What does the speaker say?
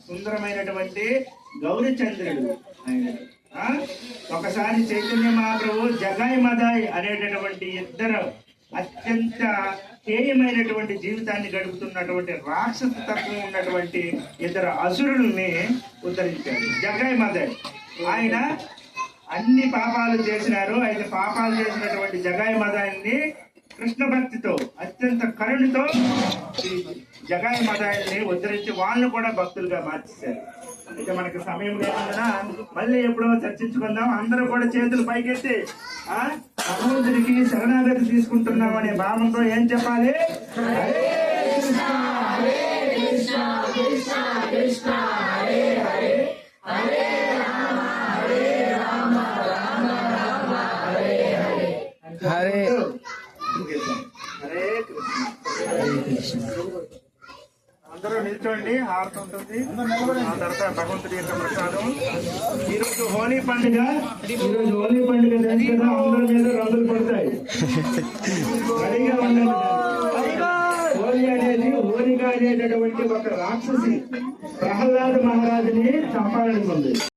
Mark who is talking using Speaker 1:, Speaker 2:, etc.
Speaker 1: సుందరమైనటువంటి గౌరీచంద్రుడు ఆయన. ఒకసారి చైతన్య మహాప్రభు జగాయి మదాయి అనేటటువంటి ఇద్దరు అత్యంత హేయమైనటువంటి జీవితాన్ని గడుపుతున్నటువంటి రాక్షస తత్వం ఉన్నటువంటి ఇద్దరు అసురుల్ని ఉద్ధరించారు. జగాయి మదాయి ఆయన అన్ని పాపాలు చేసినారు. అయితే పాపాలు చేసినటువంటి జగాయి మదాయిని కృష్ణ భక్తితో అత్యంత కరుణతో జగాయి మదాయిని ఉద్ధరించి వాళ్ళను కూడా భక్తులుగా మార్చేశారు. అయితే మనకి సమయం లేకుండా మళ్ళీ ఎప్పుడో చర్చించుకుందాం. అందరూ కూడా చేతులు పైకెత్తి భగవంతుడికి శరణాగతి తీసుకుంటున్నాం అనే భావంతో ఏం చెప్పాలి? హరే కృష్ణ హరే కృష్ణ కృష్ణ కృష్ణ హరే హరే హరే రామ హరే రామ రామ రామ హరే హరే హరే హరే కృష్ణ హరే కృష్ణ. అందరూ నిల్చోండి, హారతి ఉంటుంది. ఆ తర్వాత భగవంతుడి యొక్క ప్రసాదం. ఈరోజు హోలీ పండుగ. హోలీ పండుగ తెలుసు కదా, అందరి మీద రంగులు పడతాయి. రెడీగా ఉండండి. హోలీ అనేది హోలిక అనేటటువంటి ఒక రాక్షసి ప్రహ్లాద మహారాజుని చంపాలనుకుంది.